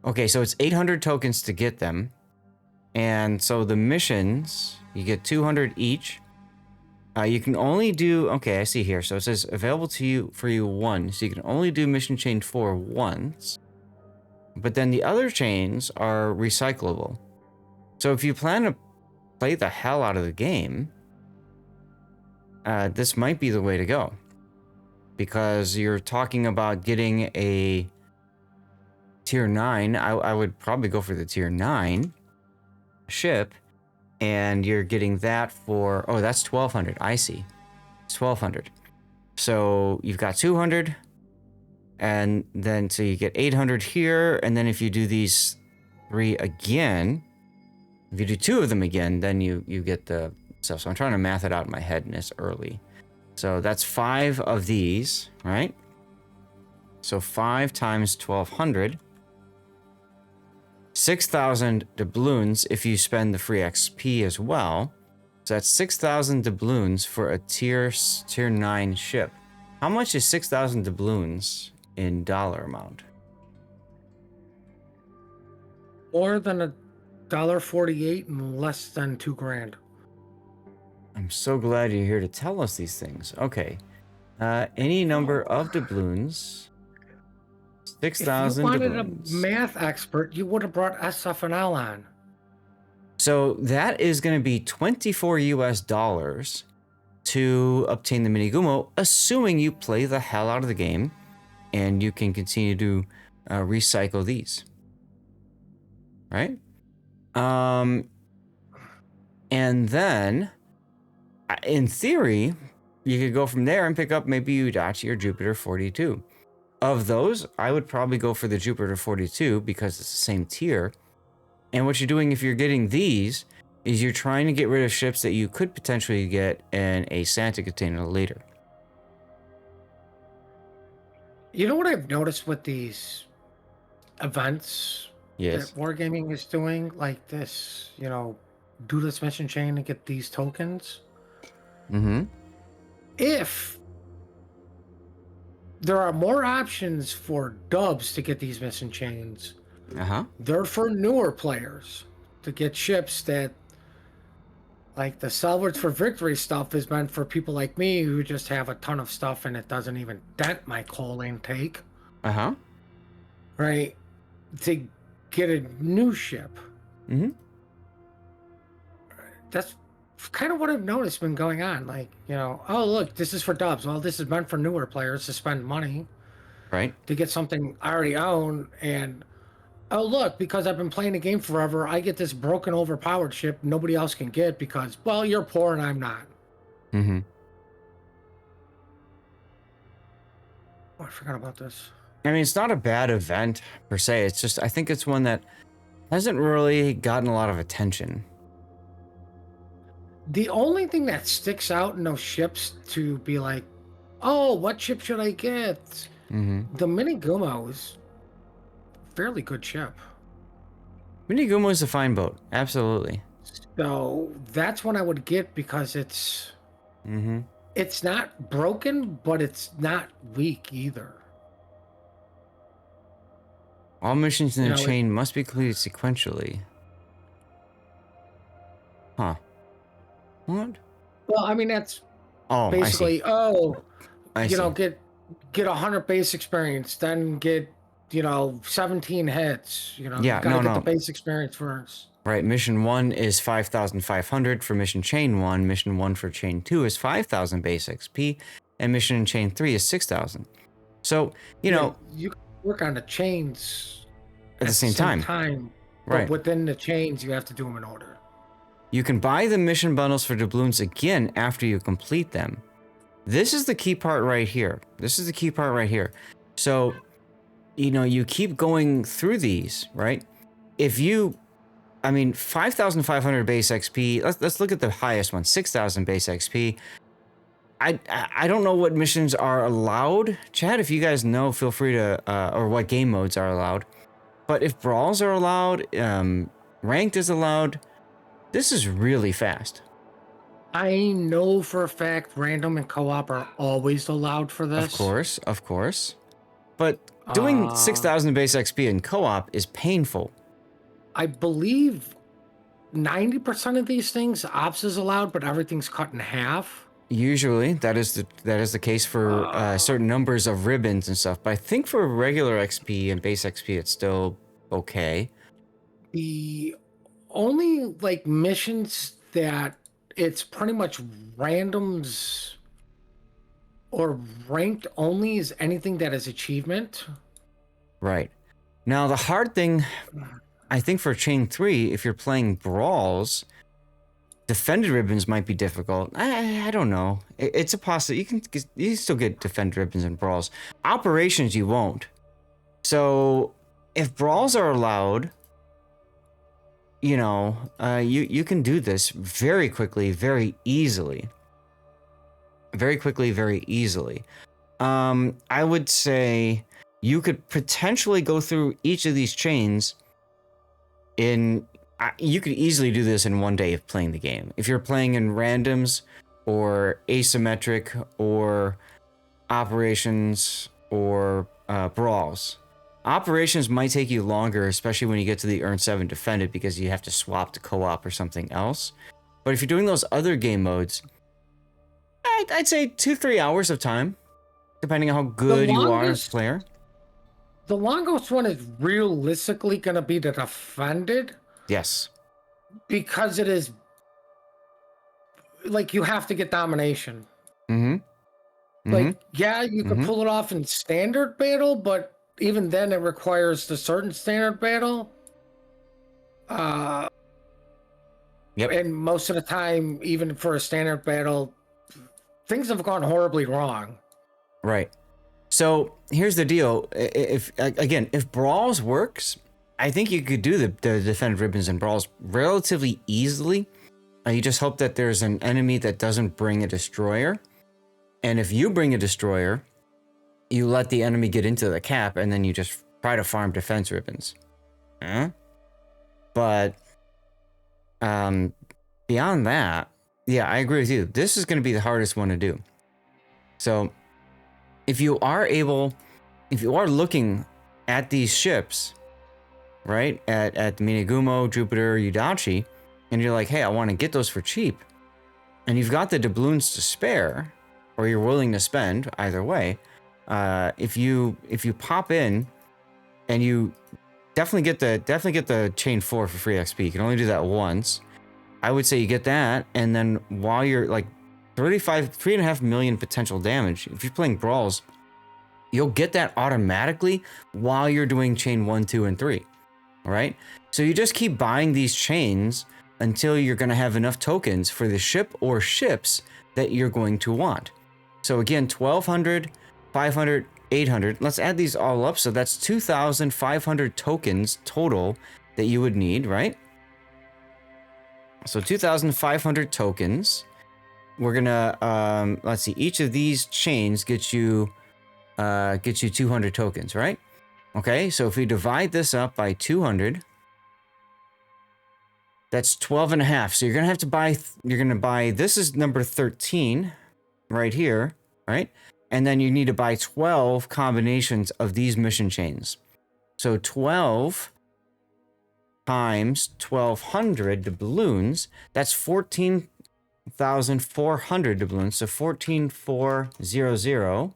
Okay, so it's 800 tokens to get them. And so the missions, you get 200 each. You can only do, okay, I see here. So it says available to you for you one. So you can only do mission chain 4 once. But then the other chains are recyclable. So if you plan to play the hell out of the game, this might be the way to go. Because you're talking about getting a tier 9. I would probably go for the tier 9 ship. And you're getting that for, oh, that's 1200. I see. It's 1200. So you've got 200. And then, so you get 800 here. And then if you do these 3 again, if you do 2 of them again, then you get the stuff. So I'm trying to math it out in my head and it's early. So that's 5 of these, right? So 5 times 1200. 6,000 doubloons if you spend the free XP as well. So that's 6,000 doubloons for a tier 9 ship. How much is 6,000 doubloons in dollar amount? More than $1.48 and less than $2,000. I'm so glad you're here to tell us these things. Okay. Any number of doubloons. 6,000 If you wanted doubloons. a math expert, you would have brought SFNL on. So that is going to be $24 US to obtain the mini Gumo, assuming you play the hell out of the game and you can continue to recycle these. Right? And then, in theory, you could go from there and pick up maybe Udachi or Jupiter 42. Of those, I would probably go for the Jupiter 42 because it's the same tier. And what you're doing if you're getting these is you're trying to get rid of ships that you could potentially get in a Santa container later. You know what I've noticed with these events Yes. that Wargaming is doing? Like this, you know, do this mission chain to get these tokens. Mm-hmm. If there are more options for dubs to get these mission chains, they're for newer players to get ships that, like the Salvage for Victory stuff is meant for people like me who just have a ton of stuff and it doesn't even dent my coal intake. Right? To get a new ship. Mm-hmm. That's kind of what I've noticed been going on. Like, you know, oh, look, this is for dubs. Well, this is meant for newer players to spend money. Right. To get something I already own. And, oh, look, because I've been playing the game forever, I get this broken, overpowered ship nobody else can get because, well, you're poor and I'm not. Mm-hmm. Oh, I forgot about this. I mean, it's not a bad event per se. It's just, I think it's one that hasn't really gotten a lot of attention. The only thing that sticks out in those ships to be like, oh, what ship should I get? Mm-hmm. The Mini Gumo is a fairly good ship. Mini Gumo is a fine boat. Absolutely. So that's one I would get because it's it's not broken, but it's not weak either. All missions in the chain must be completed sequentially. Huh. What? Well, I mean, that's basically, I see. get 100 base experience, then get, 17 hits. Yeah, you gotta get the base experience first. Right, mission 1 is 5,500 for mission chain 1. Mission 1 for chain 2 is 5,000 base XP. And mission in chain 3 is 6,000. So, you can work on the chains at the same time. Right. But within the chains, you have to do them in order. You can buy the mission bundles for doubloons again after you complete them. This is the key part right here. So, you keep going through these, right? If you, 5,500 base XP, let's look at the highest one, 6,000 base XP. I don't know what missions are allowed. Chat, if you guys know, feel free to, or what game modes are allowed. But if brawls are allowed, ranked is allowed, this is really fast. I know for a fact random and co-op are always allowed for this. Of course. But Doing 6,000 base XP in co-op is painful. I believe 90% of these things ops is allowed, but everything's cut in half. Usually, that is the case for certain numbers of ribbons and stuff. But I think for regular XP and base XP, it's still okay. The only like missions that it's pretty much randoms or ranked only is anything that is achievement. Right. Now, the hard thing, I think for Chain 3, if you're playing brawls, defended ribbons might be difficult. I don't know. It's a possibility. You can still get defended ribbons in brawls. Operations, you won't. So, if brawls are allowed, you know, you can do this very quickly, very easily. Very quickly, very easily. I would say you could potentially go through each of these chains you could easily do this in one day of playing the game. If you're playing in randoms or asymmetric or operations or brawls. Operations might take you longer, especially when you get to the Earn 7 Defended, because you have to swap to co-op or something else. But if you're doing those other game modes, I'd say 2-3 hours of time, depending on how good you are as a player. The longest one is realistically going to be the Defended. Yes. Because it is, like, you have to get domination. Like, yeah, you can pull it off in standard battle, but even then it requires the certain standard battle. And most of the time, even for a standard battle, things have gone horribly wrong. Right. So here's the deal. If brawls works, I think you could do the defended ribbons and brawls relatively easily. You just hope that there's an enemy that doesn't bring a destroyer. And if you bring a destroyer, you let the enemy get into the cap, and then you just try to farm defense ribbons. But beyond that, yeah, I agree with you. This is going to be the hardest one to do. So if you are looking at these ships, right, at Minagumo, Jupiter, Udachi, and you're like, hey, I want to get those for cheap, and you've got the doubloons to spare, or you're willing to spend, either way, if you pop in, and you definitely get the chain 4 for free XP. You can only do that once. I would say you get that, and then while you're like 3.5 million potential damage, if you're playing brawls, you'll get that automatically while you're doing chain 1, 2, and 3. All right. So you just keep buying these chains until you're going to have enough tokens for the ship or ships that you're going to want. So again, 1,200, 500, 800. Let's add these all up. So that's 2,500 tokens total that you would need, right? So 2,500 tokens. We're gonna let's see. Each of these chains gets you 200 tokens, right? Okay. So if we divide this up by 200. That's 12.5. So you're going to have to buy, this is number 13 right here, right? And then you need to buy 12 combinations of these mission chains. So 12 times 1,200 doubloons, that's 14,400 doubloons. So 14,400.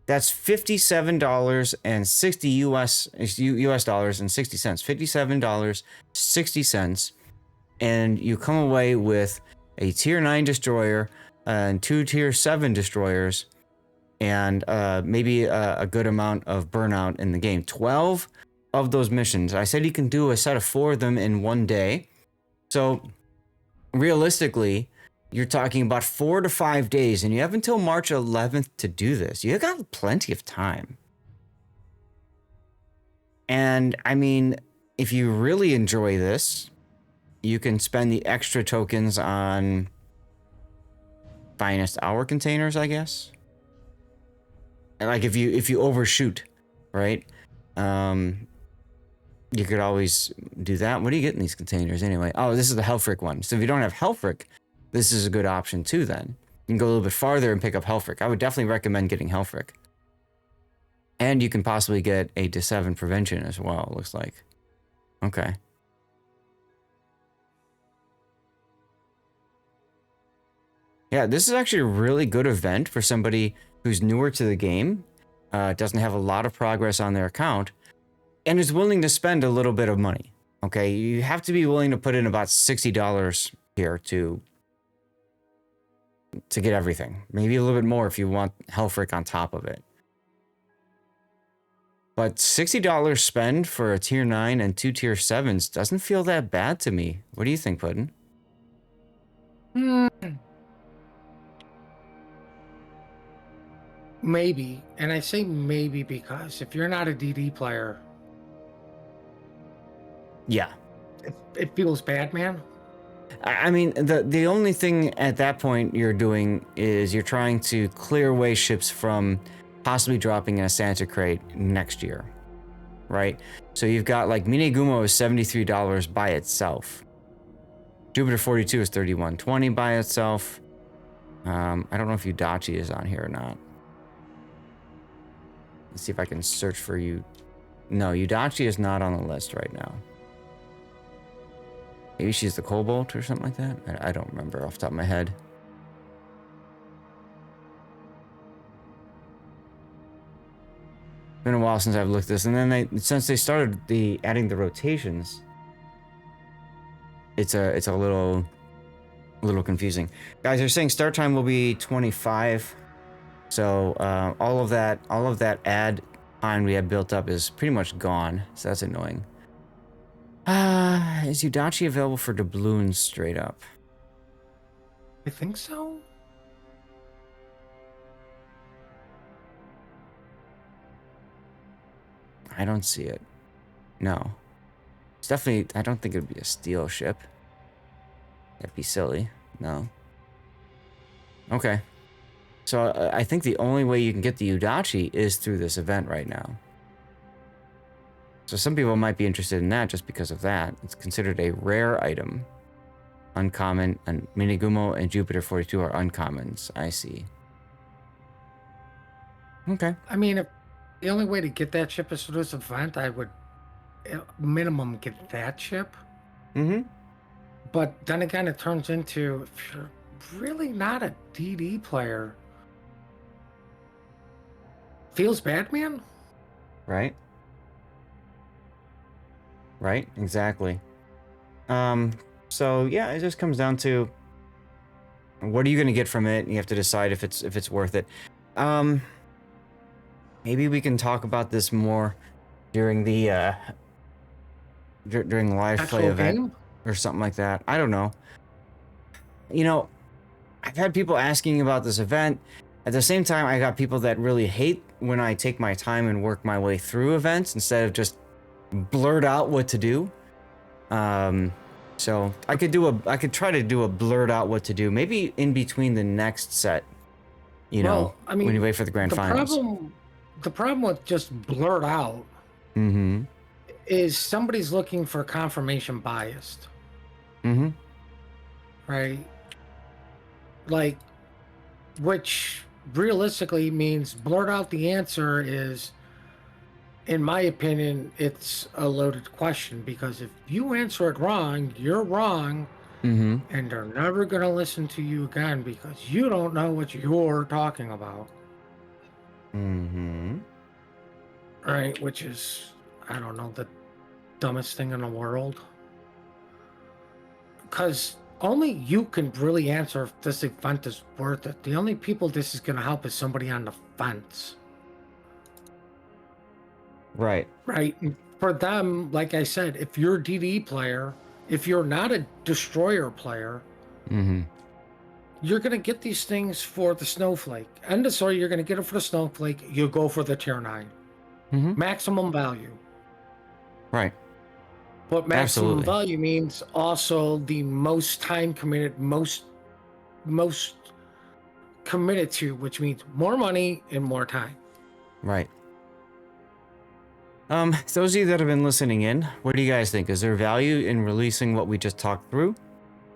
That's $57.60 US dollars and 60 cents. $57.60, and you come away with a tier 9 destroyer and 2 tier 7 destroyers, and maybe a good amount of burnout in the game. 12 of those missions. I said you can do a set of 4 of them in one day. So realistically, you're talking about 4 to 5 days, and you have until March 11th to do this. You got plenty of time. And I mean, if you really enjoy this, you can spend the extra tokens on finest hour containers, I guess. And like if you overshoot, right? You could always do that. What do you get in these containers anyway? Oh, this is the Helfric one. So if you don't have Helfric, this is a good option too then. You can go a little bit farther and pick up Helfric. I would definitely recommend getting Helfric. And you can possibly get a D7 prevention as well, it looks like. Okay. Yeah, this is actually a really good event for somebody who's newer to the game, doesn't have a lot of progress on their account, and is willing to spend a little bit of money. Okay, you have to be willing to put in about $60 here to get everything. Maybe a little bit more if you want Hellfrick on top of it. But $60 spend for a tier 9 and 2 tier 7s doesn't feel that bad to me. What do you think, Puddin'? Maybe. And I say maybe because if you're not a DD player... Yeah. It feels bad, man. I mean, the only thing at that point you're doing is you're trying to clear away ships from possibly dropping in a Santa crate next year, right? So you've got like Minegumo is $73 by itself. Jupiter 42 is $31.20 by itself. I don't know if Udachi is on here or not. Let's see if I can search for you. No, Udachi is not on the list right now. Maybe she's the Cobalt or something like that. I don't remember off the top of my head. Been a while since I've looked at this, and then since they started adding the rotations, it's a little confusing. Guys, they're saying start time will be 25, so all of that ad time we have built up is pretty much gone. So that's annoying. Is Udachi available for doubloons straight up? I think so. I don't see it. No. It's definitely, I don't think it would be a steel ship. That'd be silly. No. Okay. So I think the only way you can get the Udachi is through this event right now. So some people might be interested in that just because of that. It's considered a rare item. Uncommon, and Minegumo and Jupiter 42 are uncommons. I see. Okay. I mean, if the only way to get that ship is through this event, I would minimum get that ship. Mm-hmm. But then again, it turns into, if you're really not a DD player, feels bad, man. Right. Right, exactly. So yeah, it just comes down to what are you going to get from it, and you have to decide if it's worth it. Maybe we can talk about this more during the during the live play event or something like that. I don't know. You know, I've had people asking about this event. At the same time, I got people that really hate when I take my time and work my way through events instead of just blurt out what to do. So I could try to do a blurt out what to do, maybe in between the next set, you know, I mean, when you wait for the grand finals. The problem with just blurt out is somebody's looking for confirmation biased. Right? Like, which realistically means blurt out the answer is, in my opinion, it's a loaded question, because if you answer it wrong, you're wrong, and they're never going to listen to you again because you don't know what you're talking about. Right, which is, I don't know, the dumbest thing in the world. Because only you can really answer if this event is worth it. The only people this is going to help is somebody on the fence. Right. Right. For them, like I said, if you're a DD player, if you're not a destroyer player, you're going to get these things for the Snowflake. And sorry, you're going to get it for the Snowflake. You go for the tier 9. Maximum value. Right. But maximum value means also the most time committed, most committed to, which means more money and more time. Right. Those of you that have been listening in, what do you guys think? Is there value in releasing what we just talked through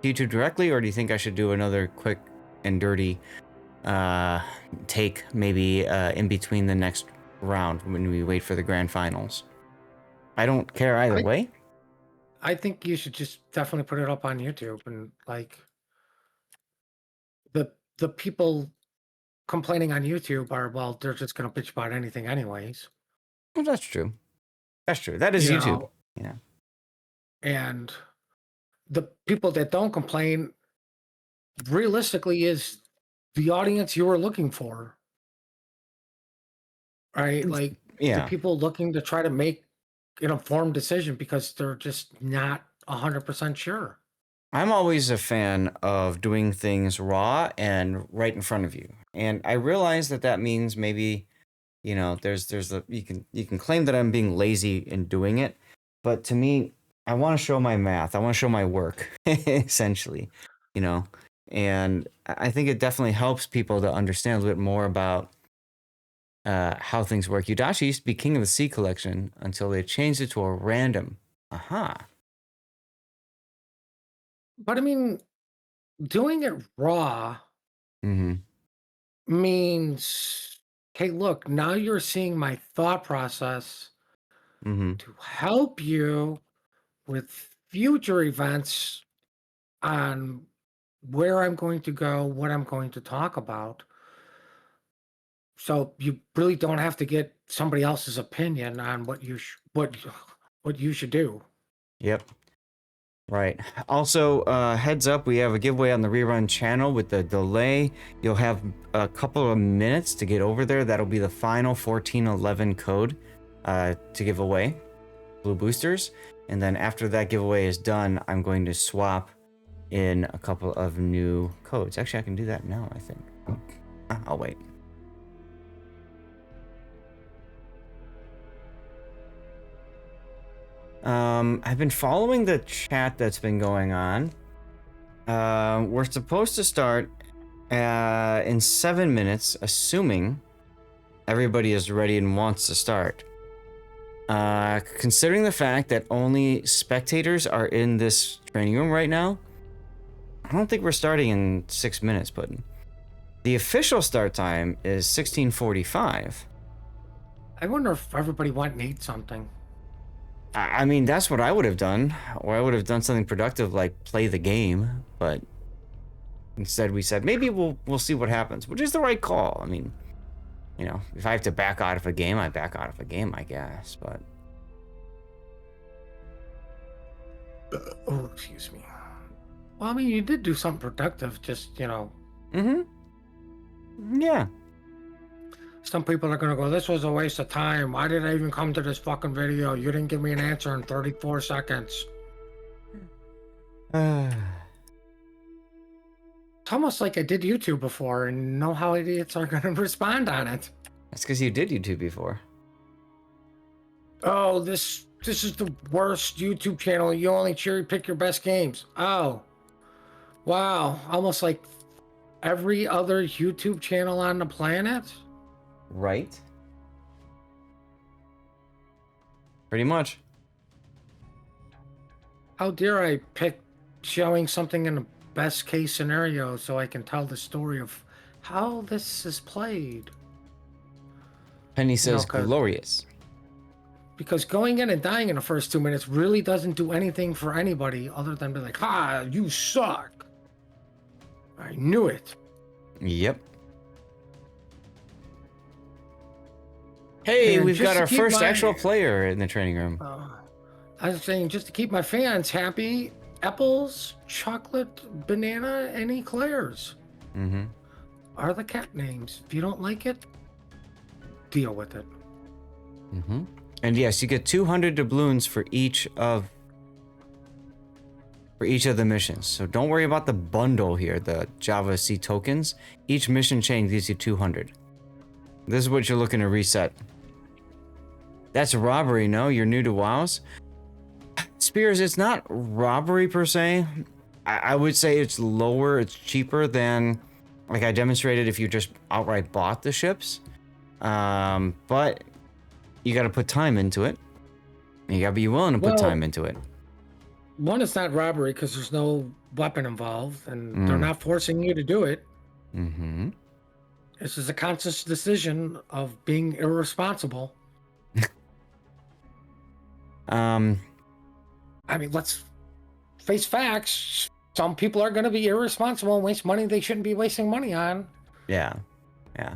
to YouTube directly, or do you think I should do another quick and dirty take maybe in between the next round when we wait for the grand finals. I don't care either way. I think you should just definitely put it up on YouTube, and like the people complaining on YouTube are, well, they're just gonna bitch about anything anyways. Well, that's true. That's true. That is YouTube. Yeah. And the people that don't complain realistically is the audience you were looking for. Right? Like the people looking to try to make an informed decision because they're just not 100% sure. I'm always a fan of doing things raw and right in front of you. And I realize that means maybe, you know, you can claim that I'm being lazy in doing it, but to me, I want to show my math. I want to show my work, essentially, you know. And I think it definitely helps people to understand a little bit more about how things work. Yudashi used to be king of the sea collection until they changed it to a random. Aha. But I mean, doing it raw means, hey, look, now you're seeing my thought process to help you with future events on where I'm going to go, what I'm going to talk about. So you really don't have to get somebody else's opinion on what you should do. Yep. Right. Also, heads up, we have a giveaway on the rerun channel with the delay. You'll have a couple of minutes to get over there. That'll be the final 1411 code to give away, blue boosters. And then after that giveaway is done, I'm going to swap in a couple of new codes. Actually, I can do that now, I think. I'll wait. I've been following the chat that's been going on. We're supposed to start in 7 minutes, assuming everybody is ready and wants to start. Considering the fact that only spectators are in this training room right now, I don't think we're starting in 6 minutes, Puddin'. The official start time is 16:45. I wonder if everybody went and ate something. I mean, that's what I would have done, or I would have done something productive like play the game, but instead we said maybe we'll see what happens, which is the right call. I mean, you know, if I have to back out of a game, I back out of a game, I guess, but oh, excuse me. Well, I mean, you did do something productive, just, you know. Yeah. Some people are going to go, this was a waste of time. Why did I even come to this fucking video? You didn't give me an answer in 34 seconds. It's almost like I did YouTube before and know how idiots are going to respond on it. That's because you did YouTube before. Oh, this is the worst YouTube channel. You only cherry pick your best games. Oh. Wow. Almost like every other YouTube channel on the planet? Right. Pretty much. How dare I pick showing something in the best case scenario so I can tell the story of how this is played? Penny says glorious. Because going in and dying in the first 2 minutes really doesn't do anything for anybody other than be like, ha, you suck. I knew it. Yep. Hey, we've got our first actual player in the training room. I was saying, just to keep my fans happy, apples, chocolate, banana, and eclairs are the cat names. If you don't like it, deal with it. And yes, you get 200 doubloons for each of the missions. So don't worry about the bundle here, the Java C tokens. Each mission chain gives you 200. This is what you're looking to reset. That's robbery, no? You're new to WoWs? Spears, it's not robbery per se. I would say it's lower, it's cheaper than, like I demonstrated, if you just outright bought the ships. But you gotta put time into it. You gotta be willing to put time into it. One, it's not robbery because there's no weapon involved, and they're not forcing you to do it. This is a conscious decision of being irresponsible. I mean, let's face facts. Some people are going to be irresponsible and waste money they shouldn't be wasting money on. Yeah. Yeah.